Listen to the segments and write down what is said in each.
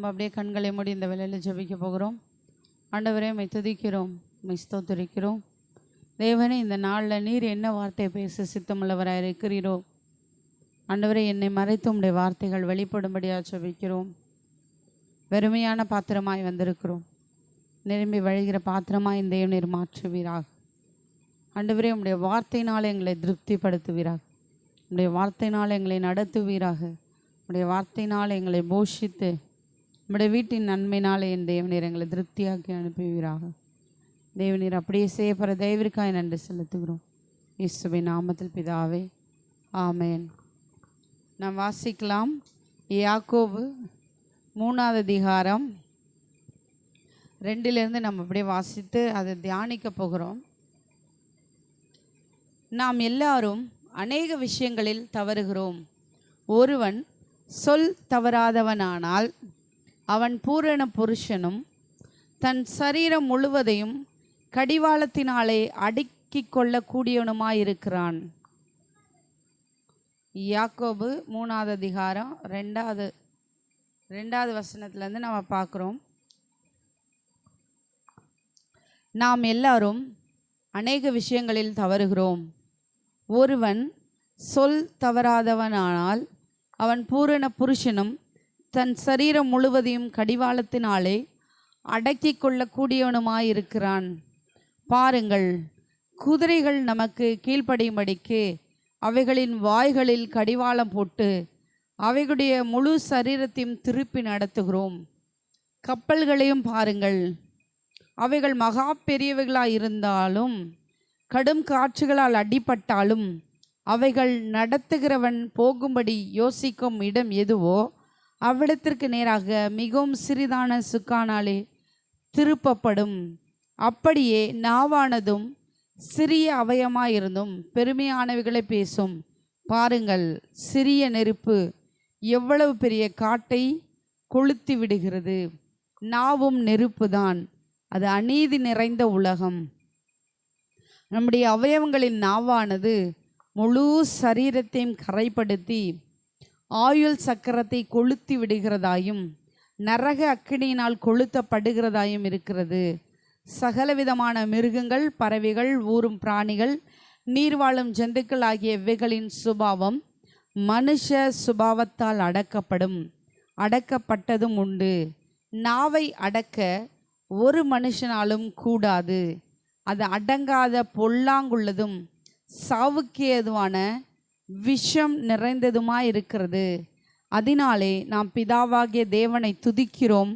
நம்ம அப்படியே கண்களை மூடி இந்த வேளையில் ஜெபிக்க போகிறோம். ஆண்டவரே, உம்மை துதிக்கிறோம், உம்மை ஸ்தோத்திரிக்கிறோம். தேவனே, இந்த நாளில் நீர் என்ன வார்த்தையை பேச சித்தமுள்ளவராக இருக்கிறீரோ ஆண்டவரே, என்னை மறைத்து உம்முடைய வார்த்தைகள் வெளிப்படும்படியாக ஜெபிக்கிறோம். வெறுமையான பாத்திரமாய் வந்திருக்கிறோம், நிரம்பி வழிகிற பாத்திரமாய் இந்த நீர் மாற்றுவீராக. ஆண்டவரே, உம்முடைய வார்த்தையினால் எங்களை திருப்திப்படுத்துவீராக. உம்முடைய வார்த்தையினால் எங்களை நடத்துவீராக. உம்முடைய வார்த்தையினால் எங்களை போஷித்து உம்முடைய வீட்டின் நன்மையினால் என் தேவநீர் எங்களை திருப்தியாக்கி அனுப்புவீராக. தேவநீர் அப்படியே செய்யப்படுற தயவிற்காய் நன்றி செலுத்துகிறோம். இயேசுவின் நாமத்தில் பிதாவே, ஆமேன். நாம் வாசிக்கலாம் யாக்கோபு 3ஆவது அதிகாரம் 2 நம்ம அப்படியே வாசித்து அதை தியானிக்க போகிறோம். நாம் எல்லாரும் அநேக விஷயங்களில் தவறுகிறோம். ஒருவன் சொல் தவறாதவனானால் அவன் பூரண புருஷனும் தன் சரீரம் முழுவதையும் கடிவாளத்தினாலே அடக்கிக் கொள்ளக்கூடியவனுமாயிருக்கிறான். யாக்கோபு 3ஆவது அதிகாரம் 2வது வசனத்திலேருந்து நம்ம பார்க்குறோம். நாம் எல்லாரும் அநேக விஷயங்களில் தவறுகிறோம். ஒருவன் சொல் தவறாதவனானால் அவன் பூரண புருஷனும் தன் சரீரம் முழுவதையும் கடிவாளத்தினாலே அடக்கி கொள்ளக்கூடியவனுமாயிருக்கிறான். பாருங்கள், குதிரைகள் நமக்கு கீழ்ப்படியும்படிக்கு அவைகளின் வாய்களில் கடிவாளம் போட்டு அவைகளுடைய முழு சரீரத்தையும் திருப்பி நடத்துகிறோம். கப்பல்களையும் பாருங்கள், அவைகள் மகா பெரியவைகளாக இருந்தாலும் கடும் காற்றுகளால் அடிபட்டாலும் அவைகள் நடத்துகிறவன் போகும்படி யோசிக்கும் இடம் எதுவோ அவ்விடத்திற்கு நேராக மிகவும் சிறிதான சுக்கானாலே திருப்பப்படும். அப்படியே நாவானதும் சிறிய அவயமாயிருந்தும் பெருமையானவைகளை பேசும். பாருங்கள், சிறிய நெருப்பு எவ்வளவு பெரிய காட்டை கொளுத்தி விடுகிறது. நாவும் நெருப்புதான், அது அநீதி நிறைந்த உலகம். நம்முடைய அவயவங்களின் நாவானது முழு சரீரத்தையும் கரைப்படுத்தி ஆயுள் சக்கரத்தை கொளுத்தி விடுகிறதாயும் நரக அக்கினியினால் கொளுத்தப்படுகிறதாயும் இருக்கிறது. சகலவிதமான மிருகங்கள், பறவைகள், ஊரும் பிராணிகள், நீர்வாழும் ஜந்துக்கள் ஆகிய இவைகளின் சுபாவம் மனுஷ சுபாவத்தால் அடக்கப்பட்டதும் உண்டு. நாவை அடக்க ஒரு மனுஷனாலும் கூடாது. அது அடங்காத பொல்லாங்குள்ளதும் சாவுக்கு ஏதுவான விஷம் நிறைந்ததுமாயிருக்கிறது. அதனாலே நாம் பிதாவாகிய தேவனை துதிக்கிறோம்.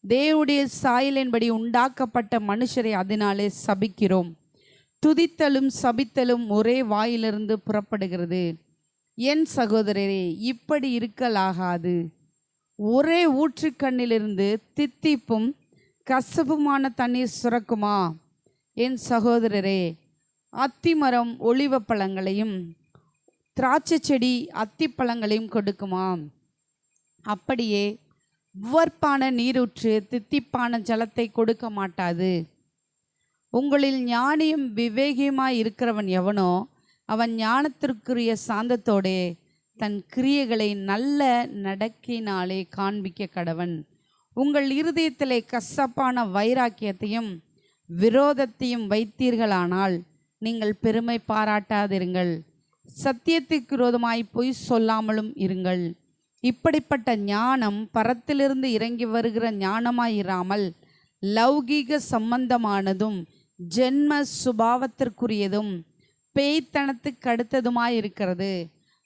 தேவனுடைய சாயலின்படி உண்டாக்கப்பட்ட மனுஷரை அதனாலே சபிக்கிறோம். துதித்தலும் சபித்தலும் ஒரே வாயிலிருந்து புறப்படுகிறது. என் சகோதரரே, இப்படி இருக்கலாகாது. ஒரே ஊற்றுக்கண்ணிலிருந்து தித்திப்பும் கசப்புமான தண்ணீர் சுரக்குமா? என் சகோதரரே, அத்திமரம் ஒலிவ பழங்களையும் திராட்சை செடி அத்திப்பழங்களையும் கொடுக்குமா? அப்படியே உவர்ப்பான நீரூற்று தித்திப்பான ஜலத்தை கொடுக்க மாட்டாது. உங்களில் ஞானியும் விவேகியுமாய் இருக்கிறவன் எவனோ அவன் ஞானத்திற்குரிய சாந்தத்தோடே தன் கிரியைகளை நல்ல நடக்கினாலே காண்பிக்க கடவன். உங்கள் இருதயத்திலே கசப்பான வைராக்கியத்தையும் விரோதத்தையும் வைத்தீர்களானால் நீங்கள் பெருமை பாராட்டாதிருங்கள். சத்தியத்துக்கு விரோதமாய் பொய் சொல்லாமலும் இருங்கள். இப்படிப்பட்ட ஞானம் பரத்திலிருந்து இறங்கி வருகிற ஞானமாயிராமல் லௌகீக சம்பந்தமானதும் ஜென்ம சுபாவத்திற்குரியதும் பேய்த்தனத்துக்கு அடுத்ததுமாயிருக்கிறது.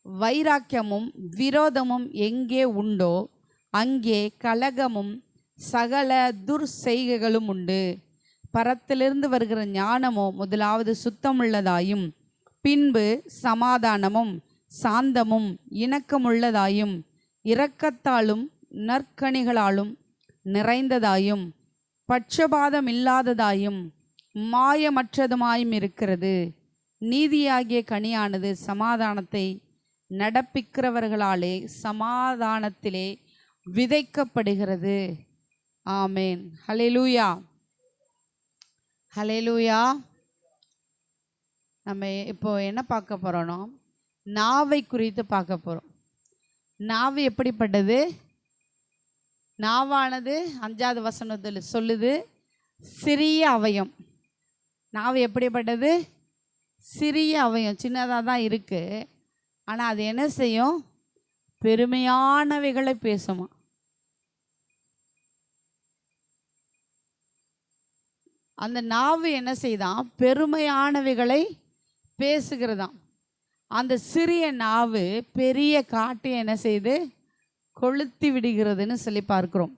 வைராக்கியமும் விரோதமும் எங்கே உண்டோ அங்கே கலகமும் சகல துர்செய்கைகளும் உண்டு. பரத்திலிருந்து வருகிற ஞானமோ முதலாவது சுத்தமுள்ளதாயும் பின்பு சமாதானமும் சாந்தமும் இணக்கமுள்ளதாயும் இரக்கத்தாலும் நற்கனிகளாலும் நிறைந்ததாயும் பட்சபாதம் இல்லாததாயும் மாயமற்றதுமாயும் இருக்கிறது. நீதியாகிய கனியானது சமாதானத்தை நடப்பிக்கிறவர்களாலே சமாதானத்திலே விதைக்கப்படுகிறது. ஆமேன். ஹல்லேலூயா, ஹல்லேலூயா. நம்ம இப்போ என்ன பார்க்க போகிறோன்னா, நாவை குறித்து பார்க்க போகிறோம். நாவு எப்படிப்பட்டது? நாவானது 5வது வசனத்தில் சொல்லுது, சிறிய அவயம். நாவு எப்படிப்பட்டது? சிறிய அவயம், சின்னதாக தான் இருக்குது. ஆனால் அது என்ன செய்யும்? பெருமையானவைகளை பேசுமா. அந்த நாவு என்ன செய்தான்? பெருமையானவைகளை பேசுகிறதாம். அந்த சிறிய நாவு பெரிய காட்டை என்ன செய்து கொளுத்தி விடுகிறதுன்னு சொல்லி பார்க்கிறோம்.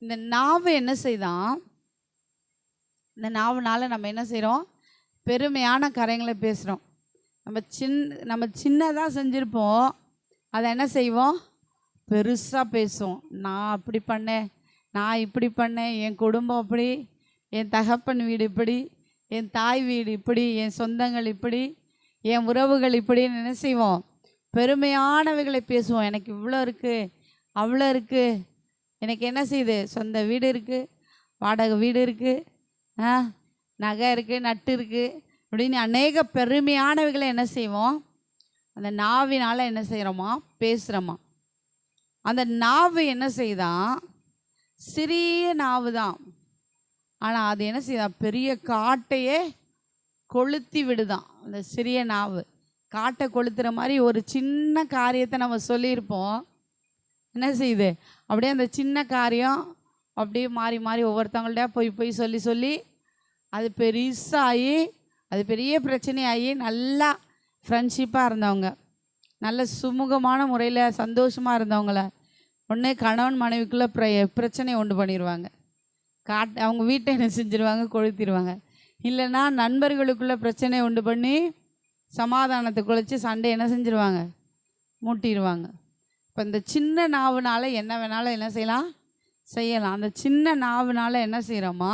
இந்த நாவு என்ன செய்தான்? இந்த நாவுனால நம்ம என்ன செய்கிறோம்? பெருமையான காரியங்களை பேசுகிறோம். நம்ம சின்னதாக செஞ்சுருப்போம், அதை என்ன செய்வோம்? பெருசாக பேசுவோம். நான் அப்படி பண்ணேன், நான் இப்படி பண்ணேன், என் குடும்பம் அப்படி, என் தகப்பன் வீடு இப்படி, என் தாய் வீடு இப்படி, என் சொந்தங்கள் இப்படி, என் உறவுகள் இப்படின்னு என்ன செய்வோம்? பெருமையானவைகளை பேசுவோம். எனக்கு இவ்வளோ இருக்குது, அவ்வளோ இருக்குது, எனக்கு என்ன செய்யுது? சொந்த வீடு இருக்குது, வாடகை வீடு இருக்குது, நகை இருக்குது, நட்டு இருக்குது, அப்படின்னு அநேக பெருமையானவைகளை என்ன செய்வோம்? அந்த நாவினால் என்ன செய்கிறோமா? பேசுகிறோமா. அந்த நாவு என்ன செய்தான்? சிறிய நாவு தான், ஆனால் அது என்ன செய்யுதான்? பெரிய காட்டையே கொளுத்தி விடுதான். அந்த சிறிய நாவு காட்டை கொளுத்துற மாதிரி ஒரு சின்ன காரியத்தை நம்ம சொல்லியிருப்போம், என்ன செய்யுது? அப்படியே அந்த சின்ன காரியம் அப்படியே மாறி மாறி ஒவ்வொருத்தவங்கள்ட்ட போய் சொல்லி சொல்லி அது பெருசாகி, அது பெரிய பிரச்சனையாகி, நல்லா ஃப்ரெண்ட்ஷிப்பாக இருந்தவங்க, நல்ல சுமூகமான முறையில் சந்தோஷமாக இருந்தவங்கள ஒன்று கணவன் மனைவிக்குள்ளே பிரச்சனையை உண்டு பண்ணிடுவாங்க. அவங்க வீட்டை என்ன செஞ்சிருவாங்க? கொளுத்திடுவாங்க. இல்லைன்னா நண்பர்களுக்குள்ளே பிரச்சனையை உண்டு பண்ணி சமாதானத்தை குலைச்சி சண்டை என்ன செஞ்சிருவாங்க? மூட்டிடுவாங்க. இப்போ இந்த சின்ன நாவுனால் என்ன வேணாலும் என்ன செய்யலாம். அந்த சின்ன நாவுனால் என்ன செய்கிறோமா?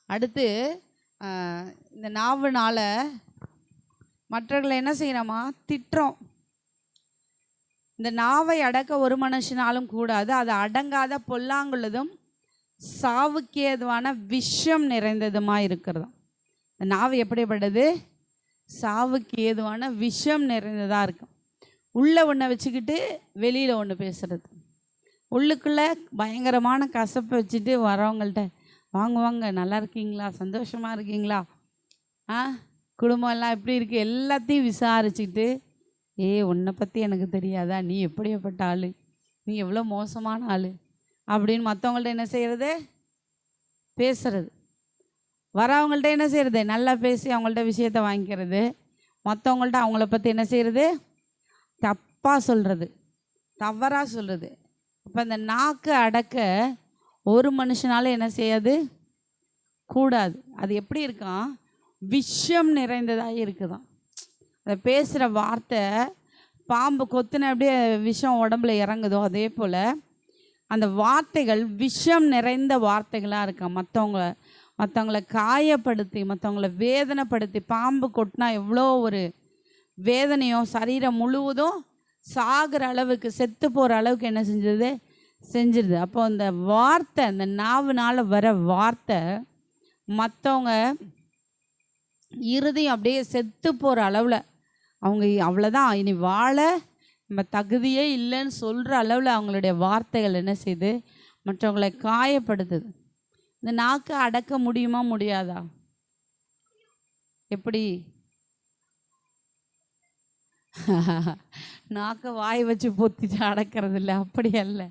அடுத்து இந்த நாவுனால் மற்றவர்களை என்ன செய்கிறோமா? திட்டுறோம். இந்த நாவை அடக்க ஒரு மனுஷனாலும் கூடாது, அது அடங்காத பொல்லாங்குள்ளதும் சாவுக்கு ஏதுவான விஷம் நிறைந்ததுமாக இருக்கிறதாம். இந்த நாவு எப்படிப்பட்டது? சாவுக்கு ஏதுவான விஷம் நிறைந்ததாக இருக்கும். உள்ளே ஒன்றை வச்சுக்கிட்டு வெளியில் ஒன்று பேசுகிறது, உள்ளுக்குள்ளே பயங்கரமான கசப்பை வச்சுட்டு வரவங்கள்ட்ட வாங்க நல்லா இருக்கீங்களா, சந்தோஷமாக இருக்கீங்களா, குடும்பம் எல்லாம் எப்படி இருக்குது, எல்லாத்தையும் விசாரிச்சுக்கிட்டு, உன்னை பற்றி எனக்கு தெரியாதா, நீ எப்படிப்பட்ட ஆள், நீ எவ்வளோ மோசமான ஆள் அப்படின்னு மற்றவங்கள்ட்ட என்ன செய்கிறது? பேசுறது. வரவங்கள்ட்ட என்ன செய்கிறது? நல்லா பேசி அவங்கள்ட்ட விஷயத்தை வாங்கிக்கிறது. மற்றவங்கள்ட்ட அவங்கள பற்றி என்ன செய்கிறது? தப்பாக சொல்கிறது, தவறாக சொல்கிறது. இப்போ இந்த நாக்கு அடக்க ஒரு மனுஷனால என்ன செய்யாது? கூடாது. அது எப்படி இருக்கான்? விஷம் நிறைந்ததாக இருக்குதான். அதை பேசுகிற வார்த்தை பாம்பு கொத்துன அப்படியே விஷம் உடம்புல இறங்குதோ அதே போல் அந்த வார்த்தைகள் விஷம் நிறைந்த வார்த்தைகளாக இருக்கா. மற்றவங்கள காயப்படுத்தி, மற்றவங்கள வேதனைப்படுத்தி, பாம்பு கொட்டினா எவ்வளோ ஒரு வேதனையோ, சரீரம் முழுவதும் சாகிற அளவுக்கு, செத்து போகிற அளவுக்கு என்ன செஞ்சிருது. அப்போ அந்த வார்த்தை, அந்த நாவுனால் வர வார்த்தை மற்றவங்க இருதயம் அப்படியே செத்து போகிற அளவில், அவங்க அவ்வளோதான், இனி வாழ நம்ம தகுதியே இல்லைன்னு சொல்கிற அளவில் அவங்களுடைய வார்த்தைகள் என்ன செய்யுது? மற்றவங்களை காயப்படுத்துது. இந்த நாக்கை அடக்க முடியுமா முடியாதா? எப்படி? நாக்கை வாய் வச்சு பொத்திட்டு அடக்கிறது இல்லை, அப்படி அல்ல.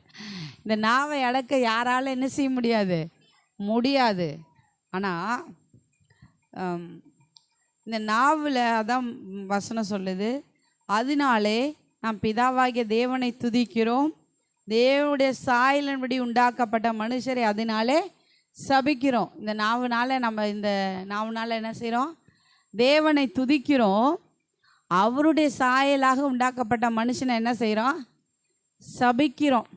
இந்த நாவை அடக்க யாரால என்ன செய்ய முடியாது. ஆனால் இந்த நாவில் அதான் வசனம் சொல்லுது, அதனாலே நாம் பிதாவாகிய தேவனை துதிக்கிறோம், தேவனுடைய சாயலின்படி உண்டாக்கப்பட்ட மனுஷரை அதனாலே சபிக்கிறோம். இந்த நாவுனால என்ன செய்கிறோம்? தேவனை துதிக்கிறோம். அவருடைய சாயலாக உண்டாக்கப்பட்ட மனுஷனை என்ன செய்கிறோம்? சபிக்கிறோம்.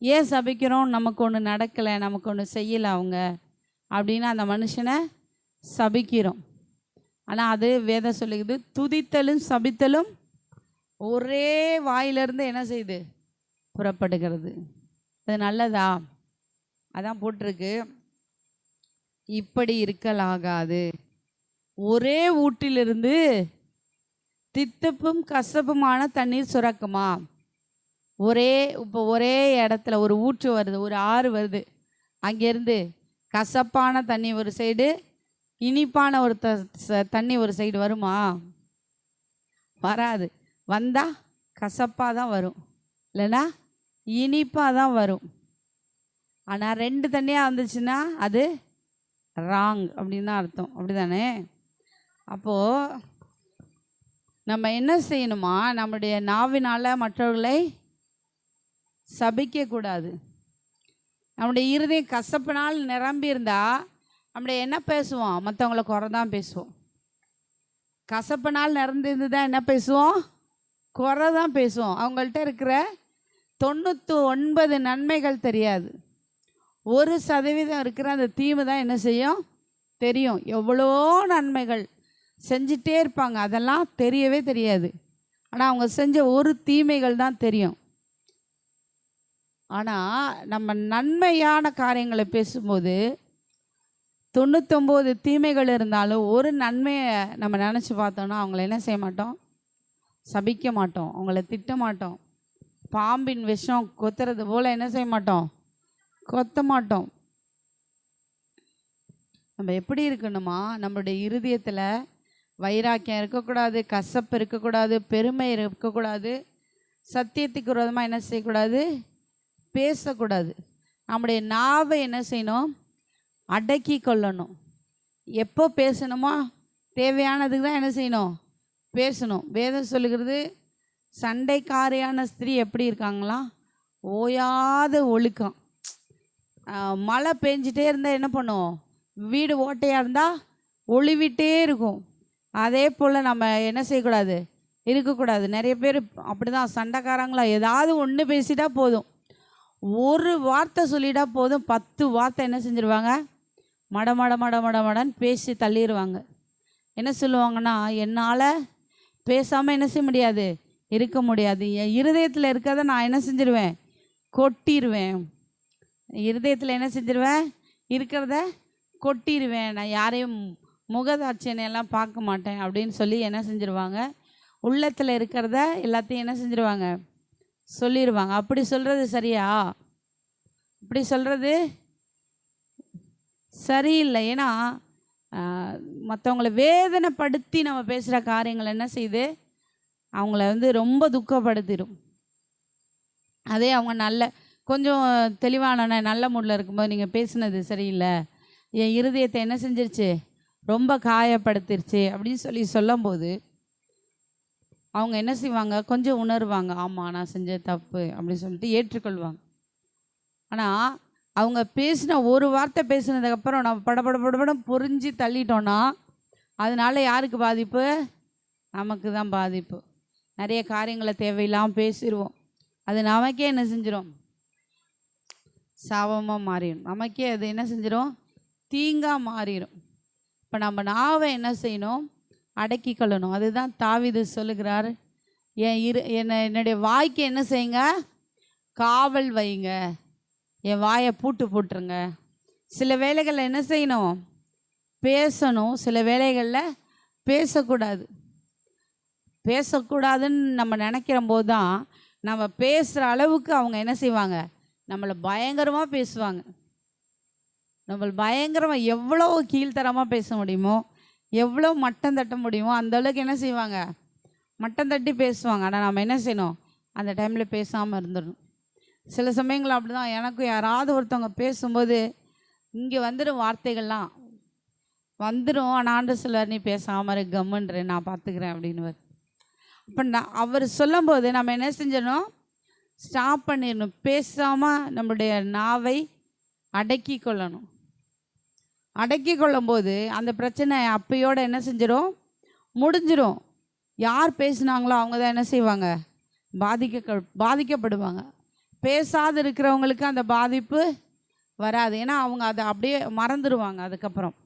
ஏன் சபிக்கிறோம்? நமக்கு ஒன்று நடக்கலை, நமக்கு ஒன்று செய்யலை அவங்க அப்படின்னு அந்த மனுஷனை சபிக்கிறோம். ஆனால் அது வேதம் சொல்லுது, துதித்தலும் சபித்தலும் ஒரே வாயிலிருந்து என்ன செய்யுது? புறப்படுகிறது. அது நல்லதா? அதான் போட்டிருக்கு, இப்படி இருக்கலாகாது, ஒரே ஊட்டிலிருந்து தித்துப்பும் கசப்புமான தண்ணீர் சுரக்குமா. ஒரே இடத்துல ஒரு ஊற்று வருது, ஒரு ஆறு வருது. அங்கேருந்து கசப்பான தண்ணி ஒரு சைடு, இனிப்பான ஒரு தண்ணி ஒரு சைடு வருமா? வராது. வந்தால் கசப்பாக தான் வரும், இல்லைன்னா இனிப்பாக தான் வரும். ஆனால் 2 தண்ணியாக வந்துச்சுன்னா அது ராங் அப்படின்னு தான் அர்த்தம். அப்படி தானே? அப்போது நம்ம என்ன செய்யணுமா? நம்முடைய நாவினால் மற்றவர்களை சபிக்கக்கூடாது. நம்முடைய இருதயம் கசப்பினால் நிரம்பி இருந்தால் நம்முடைய என்ன பேசுவோம்? மற்றவங்கள குறை தான் பேசுவோம். கசப்பினால் நிறந்திருந்து தான் என்ன பேசுவோம்? குறை தான் பேசுவோம். அவங்கள்ட்ட இருக்கிற 99 நன்மைகள் தெரியாது. 1% இருக்கிற அந்த தீமை தான் என்ன செய்யும்? தெரியும். எவ்வளோ நன்மைகள் செஞ்சிட்டே இருப்பாங்க, அதெல்லாம் தெரியவே தெரியாது. ஆனால் அவங்க செஞ்ச ஒரு தீமைகள் தான் தெரியும். ஆனால் நம்ம நன்மையான காரியங்களை பேசும்போது 99 தீமைகள் இருந்தாலும் ஒரு நன்மையை நம்ம நினச்சி பார்த்தோன்னா அவங்கள என்ன செய்ய மாட்டோம்? சபிக்க மாட்டோம், அவங்கள திட்ட மாட்டோம். பாம்பின் விஷம் கொத்துறது போல் என்ன செய்ய மாட்டோம்? கொத்த மாட்டோம். நம்ம எப்படி இருக்கணுமா? நம்மளுடைய இருதயத்தில் வைராக்கியம் இருக்கக்கூடாது, கசப்பு இருக்கக்கூடாது, பெருமை இருக்கக்கூடாது, சத்தியத்துக்கு விரோதமாக என்ன செய்யக்கூடாது? பேசக்கூடாது. நம்முடைய நாவை என்ன செய்யணும்? அடக்கி கொள்ளணும். எப்போ பேசணுமோ தேவையானதுக்கு தான் என்ன செய்யணும்? பேசணும். வேதம் சொல்லுகிறது, சண்டைக்காரியான ஸ்திரீ எப்படி இருக்காங்களாம்? ஓயாத ஒழுக்கம். மழை பெஞ்சிட்டே இருந்தால் என்ன பண்ணும்? வீடு ஓட்டையாக இருந்தால் ஒளிவிட்டே இருக்கும். அதே போல் நம்ம என்ன செய்யக்கூடாது? இருக்கக்கூடாது. நிறைய பேர் அப்படி தான் சண்டைக்காரங்களா. ஏதாவது ஒன்று பேசிட்டா போதும், ஒரு வார்த்தை சொல்லிட்டா போதும், 10 வார்த்தை என்ன செஞ்சிருவாங்க? மடன்னு பேசி தள்ளிடுவாங்க. என்ன சொல்லுவாங்கன்னா, என்னால் பேசாமல் என்ன செய்ய முடியாது? இருக்க முடியாது. என் இருதயத்தில் இருக்கிறத நான் என்ன செஞ்சிருவேன்? கொட்டிடுவேன். இருதயத்தில் என்ன செஞ்சிருவேன்? இருக்கிறத கொட்டிடுவேன். நான் யாரையும் முகதாட்சியெல்லாம் பார்க்க மாட்டேன் அப்படின்னு சொல்லி என்ன செஞ்சிருவாங்க? உள்ளத்தில் இருக்கிறத எல்லாத்தையும் என்ன செஞ்சிருவாங்க? சொல்லிடுவாங்க. அப்படி சொல்கிறது சரியா? அப்படி சொல்கிறது சரியில்லை. ஏன்னா மற்றவங்கள வேதனைப்படுத்தி நம்ம பேசுகிற காரியங்கள் என்ன செய்யுது? அவங்கள ரொம்ப துக்கப்படுத்திடும். அதே அவங்க கொஞ்சம் தெளிவான நல்ல மூடில் இருக்கும்போது நீங்கள் பேசுனது சரியில்லை, என் இருதயத்தை என்ன செஞ்சிருச்சு? ரொம்ப காயப்படுத்திருச்சு அப்படின்னு சொல்லும்போது அவங்க என்ன செய்வாங்க? கொஞ்சம் உணர்வாங்க, ஆமாம் நான் செஞ்ச தப்பு அப்படின்னு சொல்லிட்டு ஏற்றுக்கொள்வாங்க. ஆனால் அவங்க பேசின ஒரு வார்த்தை பேசினதுக்கப்புறம் நம்ம படபடபடபடம் புரிஞ்சு தள்ளிட்டோன்னா அதனால யாருக்கு பாதிப்பு? நமக்கு தான் பாதிப்பு. நிறைய காரியங்களை தேவையில்லாமல் பேசிடுவோம். அது நமக்கே என்ன செஞ்சிடும்? சாபமாக மாறிடும். நமக்கே அது என்ன செஞ்சிடும்? தீங்காக மாறிடும். இப்போ நம்ம நாவை என்ன செய்யணும்? அடக்கி கொள்ளணும். அதுதான் தாவீது சொல்லுகிறார், என்னுடைய வாய்க்கு என்ன செய்யுங்க? காவல் வைங்க, என் வாயை போட்டுருங்க. சில வேளைகளில் என்ன செய்யணும்? பேசணும். சில வேளைகளில் பேசக்கூடாதுன்னு நம்ம நினைக்கிற போது தான் நம்ம பேசுகிற அளவுக்கு அவங்க என்ன செய்வாங்க? நம்மளை பயங்கரமாக பேசுவாங்க. பயங்கரமாக எவ்வளோ கீழ்த்தரமாக பேச முடியுமோ, எவ்வளோ மட்டம் தட்ட முடியுமோ அந்த அளவுக்கு என்ன செய்வாங்க? மட்டம் தட்டி பேசுவாங்க. ஆனால் நம்ம என்ன செய்யணும்? அந்த டைமில் பேசாமல் இருந்துடணும். சில சமயங்கள் அப்படி தான். எனக்கும் யாராவது ஒருத்தவங்க பேசும்போது இங்கே வந்துடும், வார்த்தைகள்லாம் வந்துடும். ஆனால் ஆண்டு சொல்வார், நீ பேசாமல் இரு, கம்முன்று நான் பார்த்துக்கிறேன் அப்படின்னு. அப்போ அவர் சொல்லும்போது நம்ம என்ன செஞ்சிடணும்? ஸ்டாப் பண்ணிடணும். பேசாமல் நம்முடைய நாவை அடக்கி கொள்ளணும். அடக்கி கொள்ளும்போது அந்த பிரச்சனை அப்பையோடு என்ன செஞ்சிடும்? முடிஞ்சிடும். யார் பேசுனாங்களோ அவங்க தான் என்ன செய்வாங்க? பாதிக்கப்படுவாங்க. பேசாது இருக்கிறவங்களுக்கு அந்த பாதிப்பு வராது. ஏன்னா அவங்க அதை அப்படியே மறந்துடுவாங்க அதுக்கப்புறம்.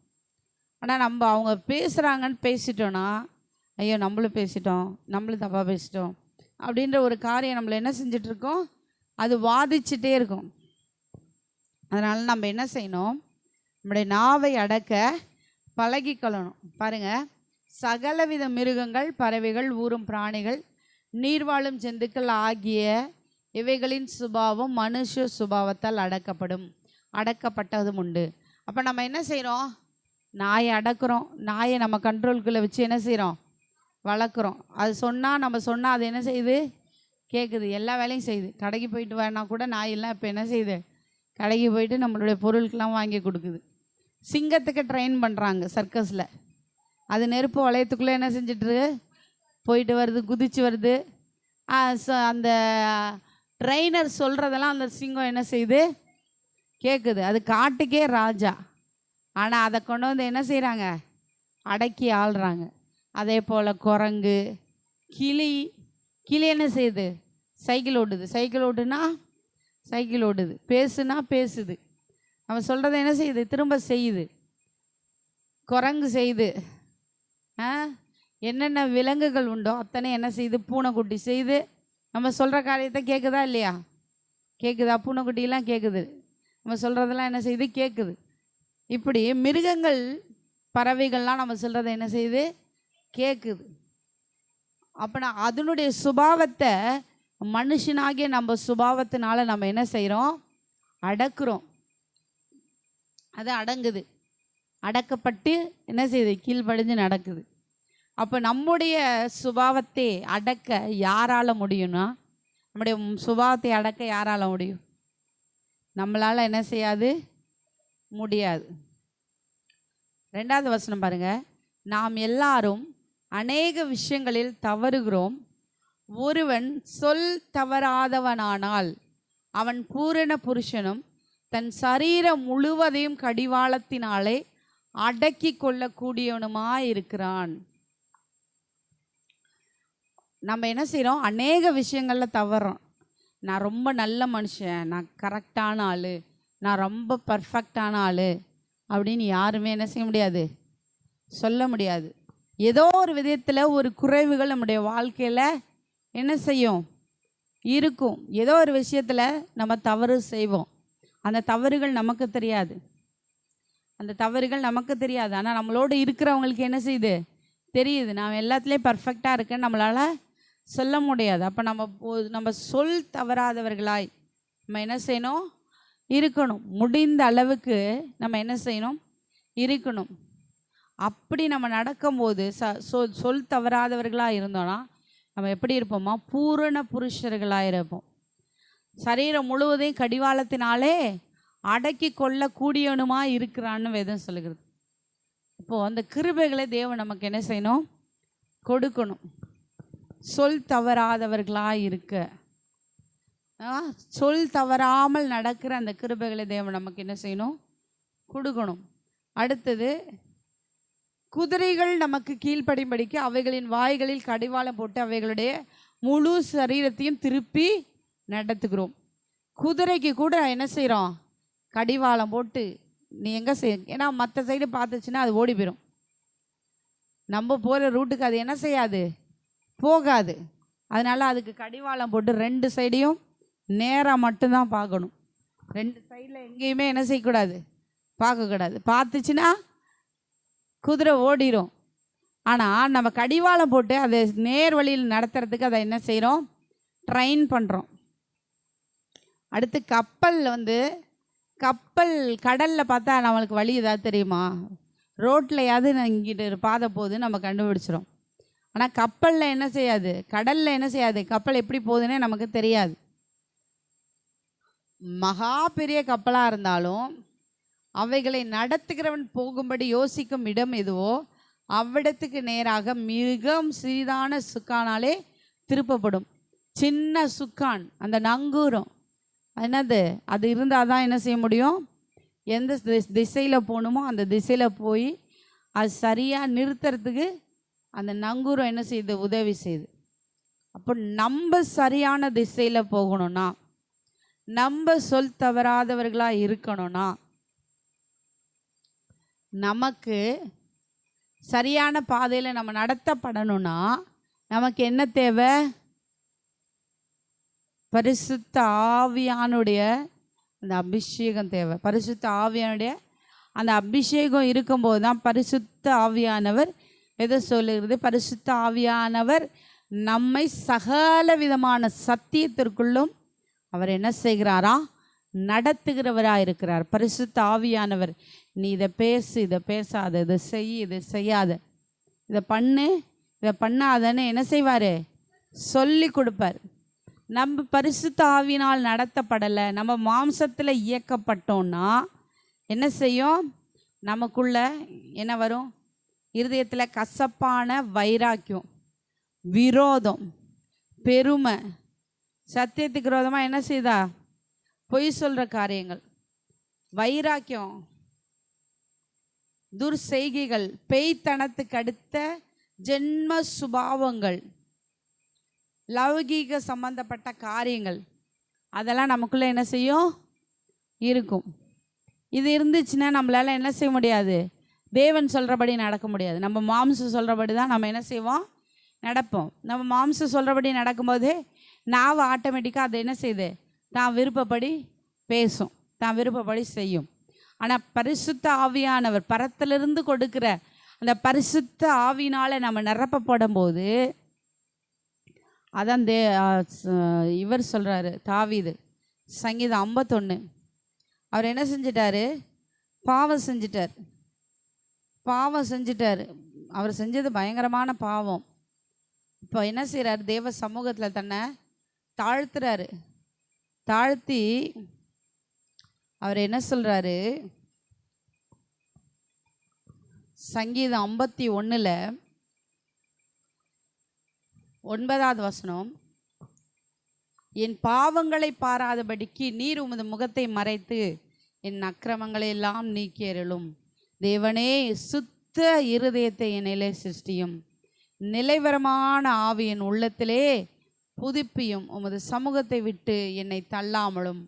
ஆனால் அவங்க பேசுகிறாங்கன்னு பேசிட்டோன்னா, ஐயோ நம்மளும் பேசிட்டோம், நம்மளும் தப்பாக பேசிட்டோம் அப்படின்ற ஒரு காரியம் நம்மளை என்ன செஞ்சிட்ருக்கோம்? அது வாதிச்சுட்டே இருக்கும். அதனால் நம்ம என்ன செய்யணும்? நம்முடைய நாவை அடக்க பழகிக்கொள்ளணும். பாருங்கள், சகலவித மிருகங்கள், பறவைகள், ஊரும் பிராணிகள், நீர்வாழும் ஜந்துக்கள் ஆகிய இவைகளின் சுபாவம் மனுஷ சுபாவத்தால் அடக்கப்பட்டதும் உண்டு. அப்போ நம்ம என்ன செய்கிறோம்? நாயை அடக்கிறோம். நாயை நம்ம கண்ட்ரோல்குள்ளே வச்சு என்ன செய்கிறோம்? வளர்க்குறோம். அது சொன்னால் நம்ம சொன்னால் அது என்ன செய்யுது? கேட்குது, எல்லா வேலையும் செய்யுது. கடைக்கு போயிட்டு வரனா கூட நாயெல்லாம் இப்போ என்ன செய்யுது? கடைக்கு போயிட்டு நம்மளுடைய பொருட்கள்லாம் வாங்கி கொடுக்குது. சிங்கத்துக்கு ட்ரெயின் பண்ணுறாங்க சர்க்கஸில். அது நெருப்பு வளையத்துக்குள்ளே என்ன செஞ்சிட்ருக்கு? போயிட்டு வருது, குதிச்சு வருது. அந்த ட்ரெயினர் சொல்கிறதெல்லாம் அந்த சிங்கம் என்ன செய்யுது? கேட்குது. அது காட்டுக்கே ராஜா. ஆனால் அதை கொண்டு வந்து என்ன செய்கிறாங்க? அடக்கி ஆள்றாங்க. அதே போல் குரங்கு, கிளி என்ன செய்யுது? சைக்கிள் ஓடுது. சைக்கிள் ஓடுது. பேசுனா பேசுது. நம்ம சொல்கிறத என்ன செய்யுது? திரும்ப செய்யுது. குரங்கு செய்யுது. என்னென்ன விலங்குகள் உண்டோ அத்தனை என்ன செய்யுது? பூனைக்குட்டி செய்யுது. நம்ம சொல்கிற காரியத்தை கேட்குதா இல்லையா? கேட்குதா? பூனைக்குட்டியெல்லாம் கேட்குது. நம்ம சொல்கிறதெல்லாம் என்ன செய்யுது? கேட்குது. இப்படி மிருகங்கள், பறவைகள்லாம் நம்ம சொல்கிறத என்ன செய்யுது? கேட்குது. அப்போ அதனுடைய சுபாவத்தை மனுஷனாகிய நம்ம சுபாவத்தினால நம்ம என்ன செய்கிறோம்? அடக்குறோம். அது அடங்குது. அடக்கப்பட்டு என்ன செய்யுது? கீழ்ப்படிஞ்சு நடக்குது. அப்போ நம்முடைய சுபாவத்தை அடக்க யாரால முடியும்னா, நம்முடைய சுபாவத்தை அடக்க யாரால முடியும்? நம்மளால் என்ன செய்யாது? முடியாது. 2வது வசனம் பாருங்க. நாம் எல்லாரும் அநேக விஷயங்களில் தவறுகிறோம். ஒருவன் சொல் தவறாதவனானால் அவன் பூரண புருஷனும் தன் சரீரம் முழுவதையும் கடிவாளத்தினாலே அடக்கி கொள்ளக்கூடியவனுமாயிருக்கிறான். நம்ம என்ன செய்கிறோம்? அநேக விஷயங்களில் தவறோம். நான் ரொம்ப நல்ல மனுஷன், நான் கரெக்டான ஆள், நான் ரொம்ப பர்ஃபெக்டான ஆள் அப்படின்னு யாருமே என்ன செய்ய முடியாது? சொல்ல முடியாது. ஏதோ ஒரு விதத்தில் ஒரு குறைவுகள் நம்முடைய வாழ்க்கையில் என்ன செய்யும்? இருக்கும். ஏதோ ஒரு விஷயத்தில் நம்ம தவறு செய்வோம். அந்த தவறுகள் நமக்கு தெரியாது. ஆனால் நம்மளோடு இருக்கிறவங்களுக்கு என்ன செய்யுது? தெரியுது. நான் எல்லாத்துலேயும் பர்ஃபெக்டாக இருக்கேன்னு நம்மளால் சொல்ல முடியாது. அப்போ நம்ம சொல் தவறாதவர்களாய் நம்ம என்ன செய்யணும்? இருக்கணும். முடிந்த அளவுக்கு நம்ம என்ன செய்யணும்? இருக்கணும். அப்படி நம்ம நடக்கும்போது சொல் தவறாதவர்களாக இருந்தோன்னா நம்ம எப்படி இருப்போமா? பூரண புருஷர்களாக இருப்போம். சரீரம் முழுவதையும் கடிவாளத்தினாலே அடக்கி கொள்ளக்கூடியவனுமா இருக்கிறான்னு வேதம் சொல்லுகிறது. இப்போது அந்த கிருபைகளை தேவன் நமக்கு என்ன செய்யணும்? கொடுக்கணும். சொல் தவறாதவர்களாக இருக்க, சொல் தவறாமல் நடக்கிற அந்த கிருபைகளை தேவன் நமக்கு என்ன செய்யணும்? கொடுக்கணும். அடுத்தது, குதிரைகள் நமக்கு கீழ்ப்படிம்படிக்கு அவைகளின் வாய்களில் கடிவாளம் போட்டு அவைகளுடைய முழு சரீரத்தையும் திருப்பி நடத்துகிறோம். குதிரைக்கு கூட என்ன செய்கிறோம்? கடிவாளம் போட்டு நீ எங்கே ஏன்னா மற்ற சைடு பார்த்துச்சுன்னா அது ஓடி போயிடும். நம்ம போகிற ரூட்டுக்கு அது என்ன செய்யாது? போகாது. அதனால் அதுக்கு கடிவாளம் போட்டு 2 சைடையும் நேராக மட்டும்தான் பார்க்கணும். 2 சைடில் எங்கேயுமே என்ன செய்யக்கூடாது? பார்க்கக்கூடாது. பார்த்துச்சுன்னா குதிரை ஓடிடும். ஆனால் நம்ம கடிவாளம் போட்டு அதை நேர் வழியில் நடத்துறதுக்கு அதை என்ன செய்கிறோம்? ட்ரெயின் பண்ணுறோம். அடுத்து கப்பல் கடலில் பார்த்தா நம்மளுக்கு வழி ஏதாவது தெரியுமா? ரோட்லையாவது இங்கிட்ட ஒரு பாதை போகுது நம்ம கண்டுபிடிச்சிரும். ஆனால் கப்பலில் என்ன செய்யாது? கடலில் என்ன செய்யாது? கப்பல் எப்படி போகுதுன்னே நமக்கு தெரியாது. மகா பெரிய கப்பலாக இருந்தாலும் அவைகளை நடத்துகிறவன் போகும்படி யோசிக்கும் இடம் எதுவோ அவ்விடத்துக்கு நேராக மிகவும் சிறிதான சுக்கானாலே திருப்பப்படும். சின்ன சுக்கான், அந்த நங்கூரம் என்னது? அது இருந்தால் தான் என்ன செய்ய முடியும்? எந்த திசையில் போகணுமோ அந்த திசையில் போய் அது சரியாக நிறுத்துறதுக்கு அந்த நங்கூரம் என்ன செய்யுது? உதவி செய்யுது. அப்போ நம்ம சரியான திசையில் போகணும்னா, நம்ம சொல் தவறாதவர்களாக இருக்கணும்னா, நமக்கு சரியான பாதையில் நம்ம நடத்தப்படணும்னா நமக்கு என்ன தேவை? பரிசுத்த ஆவியானுடைய அந்த அபிஷேகம் தேவை. பரிசுத்த ஆவியானுடைய அந்த அபிஷேகம் இருக்கும்போது தான் பரிசுத்த ஆவியானவர் எதை சொல்லுகிறது? பரிசுத்த ஆவியானவர் நம்மை சகல விதமான சத்தியத்திற்குள்ளும் அவர் என்ன செய்கிறாரா? நடத்துகிறவராக இருக்கிறார். பரிசுத்த ஆவியானவர், நீ இதை பேசு, இதை பேசாத, இதை செய், இதை செய்யாத, இதை பண்ணு, இதை பண்ணாதன்னு என்ன செய்வார்? சொல்லி கொடுப்பார். நம்ம பரிசுத்த ஆவியினால் நடத்தப்படலை, நம்ம மாம்சத்தில் இயக்கப்பட்டோன்னா என்ன செய்யும்? நமக்குள்ள என்ன வரும்? இருதயத்தில் கசப்பான வைராக்கியம், விரோதம், பெருமை, சத்தியத்துக்கு விரோதமாக என்ன செய்தா? பொய் சொல்கிற காரியங்கள், வைராக்கியம், துர்செய்கைகள், பேய்த்தனத்துக்கு அடுத்த ஜென்ம சுபாவங்கள், லௌகீக சம்பந்தப்பட்ட காரியங்கள், அதெல்லாம் நமக்குள்ளே என்ன செய்யும்? இருக்கும். இது இருந்துச்சுன்னா நம்மளால் என்ன செய்ய முடியாது? தேவன் சொல்கிறபடி நடக்க முடியாது. நம்ம மாம்சம் சொல்கிறபடி தான் நம்ம என்ன செய்வோம்? நடப்போம். நம்ம மாம்சம் சொல்கிறபடி நடக்கும்போது நாவு ஆட்டோமேட்டிக்காக அதை என்ன செய்யுது? தான் விருப்பப்படி பேசும், தான் விருப்பப்படி செய்யும். ஆனால் பரிசுத்த ஆவியானவர் பரத்திலிருந்து கொடுக்குற அந்த பரிசுத்த ஆவினால் நம்ம நிரப்பப்படும் போது, அதான் இவர் சொல்கிறாரு, தாவீது, சங்கீதம் 51, அவர் என்ன செஞ்சிட்டாரு? பாவம் செஞ்சிட்டார். அவர் செஞ்சது பயங்கரமான பாவம். இப்போ என்ன செய்கிறாரு? தேவ சமூகத்தில் தன்னை தாழ்த்துறாரு. தாழ்த்தி அவர் என்ன சொல்கிறாரு? சங்கீதம் 51 9வது வசனம், என் பாவங்களை பாராதபடிக்கு நீர் உமது முகத்தை மறைத்து என் அக்கிரமங்களை எல்லாம் நீக்கியருளும். தேவனே, சுத்த இருதயத்தை என்னிலே சிருஷ்டியும், நிலைவரமான ஆவி என் உள்ளத்திலே புதுப்பியும். உமது சமூகத்தை விட்டு என்னை தள்ளாமலும்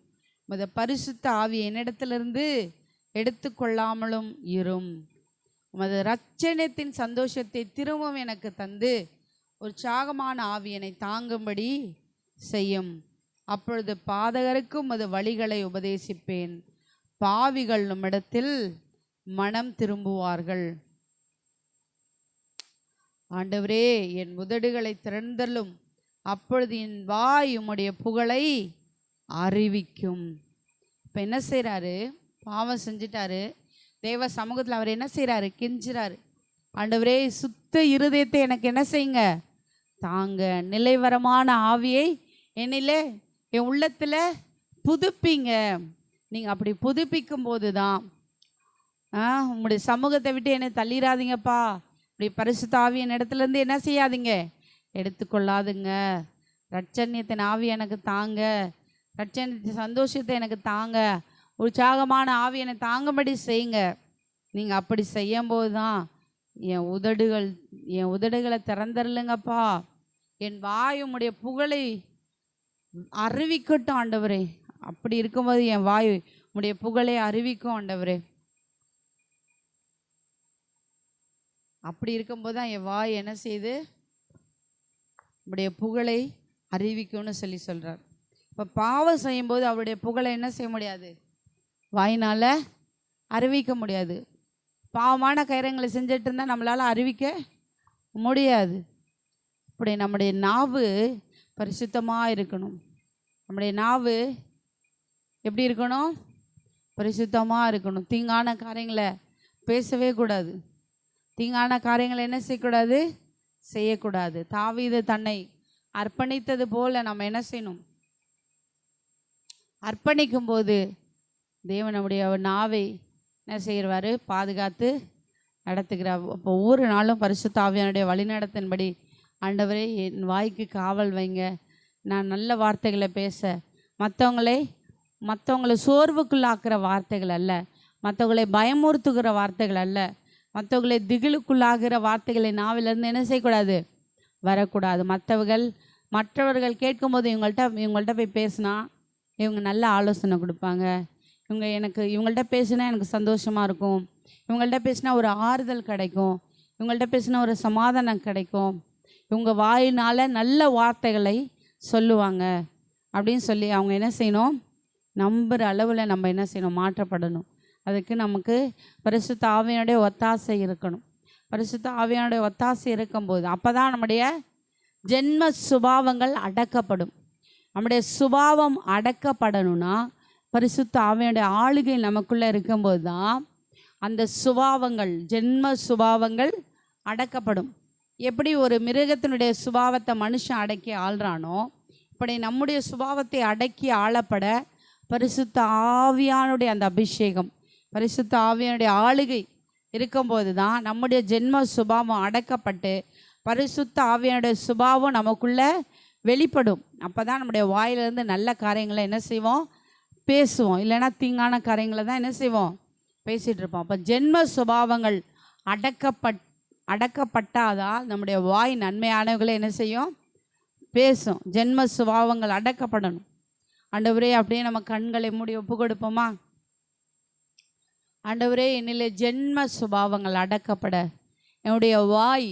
உமது பரிசுத்த ஆவி என்னிடத்திலிருந்து எடுத்துக்கொள்ளாமலும் இரும். உமது இரட்சணியத்தின் சந்தோஷத்தை திரும்பவும் எனக்கு தந்து உற்சாகமான ஆவி என்னை தாங்கும்படி செய்யும். அப்பொழுது பாதகருக்கு உமது வழிகளை உபதேசிப்பேன், பாவிகள் உம்மிடத்தில் மனம் திரும்புவார்கள். ஆண்டவரே, என் உதடுகளை திறந்தலும், அப்பொழுது என் வாய் உம்முடைய புகழை அறிவிக்கும். இப்போ என்ன செய்கிறாரு? பாவம் செஞ்சிட்டாரு. தேவ சமூகத்தில் அவர் என்ன செய்கிறாரு? கெஞ்சுறாரு, ஆண்டவரே, சுத்த இருதயத்தை எனக்கு என்ன செய்யுங்க? தாங்க. நிலைவரமான ஆவியை என்னிலே, என் உள்ளத்தில் புதுப்பிங்க. நீங்கள் அப்படி புதுப்பிக்கும் போது தான் உங்களுடைய சமூகத்தை விட்டு என்னை தள்ளிடாதீங்கப்பா. இப்படி பரிசுத்த ஆவி என் இடத்துலேருந்து என்ன செய்யாதீங்க? எடுத்துக்கொள்ளாதுங்க. இரட்சணியத்தின் ஆவி எனக்கு தாங்க, இரட்சணியத்தின் சந்தோஷத்தை எனக்கு தாங்க, உற்சாகமான ஆவி என்னை தாங்கும்படி செய்யுங்க. நீங்கள் அப்படி செய்யும்போது தான் என் உதடுகளை திறந்தரலுங்கப்பா, என் வாய் உம்முடைய புகழை அறிவிக்கட்டும் ஆண்டவரே. அப்படி இருக்கும்போது என் வாய் உம்முடைய புகழை அறிவிக்கும் ஆண்டவரே. அப்படி இருக்கும்போது தான் என் வாய் என்ன செய்யுது? உம்முடைய புகழை அறிவிக்கும்னு சொல்கிறார். இப்போ பாவம் செய்யும்போது அவருடைய புகழை என்ன செய்ய முடியாது? வாயினால் அறிவிக்க முடியாது. பாவமான காரியங்களை செஞ்சுட்டு இருந்தால் நம்மளால் அறிவிக்க முடியாது. இப்படி நம்முடைய நாவு பரிசுத்தமாக இருக்கணும். நம்முடைய நாவு எப்படி இருக்கணும்? பரிசுத்தமாக இருக்கணும். தீங்கான காரியங்களை பேசவே கூடாது. தீங்கான காரியங்களை என்ன செய்யக்கூடாது? செய்யக்கூடாது. தாவீது தன்னை அர்ப்பணித்தது போல் நம்ம என்ன செய்யணும்? அர்ப்பணிக்கும் போது தேவன் நம்முடைய நாவை என்ன செய்வார்? பாதுகாத்து நடத்துகிறார். அப்போ ஒவ்வொரு நாளும் பரிசுத்த ஆவியானுடைய வழிநடத்தின்படி, ஆண்டவரே, என் வாய்க்கு காவல் வைங்க, நான் நல்ல வார்த்தைகளை பேச, மற்றவங்களை சோர்வுக்குள்ளாக்குற வார்த்தைகள் அல்ல, மற்றவங்களை பயமுறுத்துகிற வார்த்தைகள் அல்ல, மற்றவங்களை திகிலுக்குள்ளாகிற வார்த்தைகளை நாவிலிருந்து என்ன செய்யக்கூடாது? வரக்கூடாது. மற்றவர்கள் கேட்கும்போது இவங்கள்ட்ட போய் பேசினா இவங்க நல்ல ஆலோசனை கொடுப்பாங்க, இவங்கள்ட்ட பேசினா எனக்கு சந்தோஷமாக இருக்கும், இவங்கள்ட்ட பேசினா ஒரு ஆறுதல் கிடைக்கும், இவங்கள்ட்ட பேசினா ஒரு சமாதானம் கிடைக்கும், இவங்க வாயினால் நல்ல வார்த்தைகளை சொல்லுவாங்க அப்படின்னு சொல்லி அவங்க என்ன செய்யணும்? நம்புகிற அளவில் நம்ம என்ன செய்யணும்? மாற்றப்படணும். அதுக்கு நமக்கு பரிசுத்த ஆவியானுடைய ஒத்தாசை இருக்கணும். பரிசுத்த ஆவியானுடைய ஒத்தாசை இருக்கும்போது அப்போ தான் நம்முடைய ஜென்ம சுபாவங்கள் அடக்கப்படும். நம்முடைய சுபாவம் அடக்கப்படணும்னா பரிசுத்த ஆவியானுடைய ஆளுகை நமக்குள்ளே இருக்கும்போது தான் அந்த சுபாவங்கள், ஜென்ம சுபாவங்கள் அடக்கப்படும். எப்படி ஒரு மிருகத்தினுடைய சுபாவத்தை மனுஷன் அடக்கி ஆள்றானோ, இப்படி நம்முடைய சுபாவத்தை அடக்கி ஆளப்பட பரிசுத்த ஆவியானுடைய அந்த அபிஷேகம், பரிசுத்த ஆவியானுடைய ஆளுகை இருக்கும்போது தான் நம்முடைய ஜென்ம சுபாவம் அடக்கப்பட்டு பரிசுத்த ஆவியானுடைய சுபாவம் நமக்குள்ளே வெளிப்படும். அப்போ தான் நம்முடைய வாயிலிருந்து நல்ல காரியங்களை என்ன செய்வோம், பேசுவோம். இல்லைன்னா தீங்கான காரியங்களை தான் என்ன செய்வோம், பேசிகிட்டு இருப்போம். அப்போ ஜென்ம சுபாவங்கள் அடக்கப்பட்டாதான் நம்முடைய வாய் நன்மையானவர்களை என்ன செய்யும், பேசும். ஜென்ம சுபாவங்கள் அடக்கப்படணும். ஆண்டவரே, அப்படியே நம்ம கண்களை மூடி ஒப்பு கொடுப்போமா? ஆண்டவரே, என்னிலே ஜென்ம சுபாவங்கள் அடக்கப்பட என்னுடைய வாய்,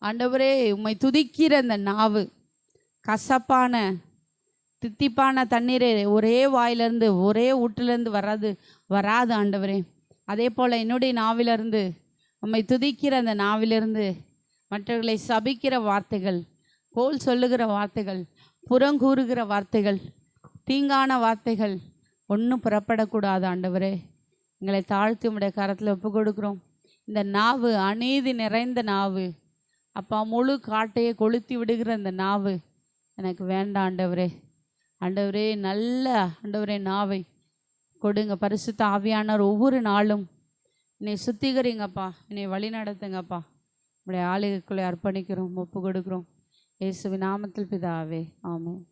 ஆண்டவரே உம்மை துதிக்கிற அந்த நாவு, கசப்பான தித்திப்பான தண்ணீரே ஒரே வாயிலிருந்து ஒரே ஊட்டிலேருந்து வராது ஆண்டவரே. அதே போல் என்னுடைய நாவிலிருந்து உம்மை துதிக்கிற அந்த நாவிலிருந்து மற்றவர்களை சபிக்கிற வார்த்தைகள், கோல் சொல்லுகிற வார்த்தைகள், புறங்கூறுகிற வார்த்தைகள், தீங்கான வார்த்தைகள் ஒன்றும் புறப்படக்கூடாது ஆண்டவரே. எங்களை தாழ்த்தி உம்முடைய கரத்தில் ஒப்பு கொடுக்குறோம். இந்த நாவு அநீதி நிறைந்த நாவு, அப்பா, முழு காட்டையை கொளுத்தி விடுகிற இந்த நாவு எனக்கு வேண்டாம் ஆண்டவரே. ஆண்டவரே, நல்ல ஆண்டவரே நாவை கொடுங்க. பரிசுத்த ஆவியானவர் ஒவ்வொரு நாளும் என்னை சுத்திகரிங்கப்பா, என்னை வழி நடத்துங்கப்பா. உங்களுடைய ஆளுகைக்குள்ளே அர்ப்பணிக்கிறோம், ஒப்பு கொடுக்குறோம். இயேசுவின் நாமத்தில் பிதாவே, ஆமென்.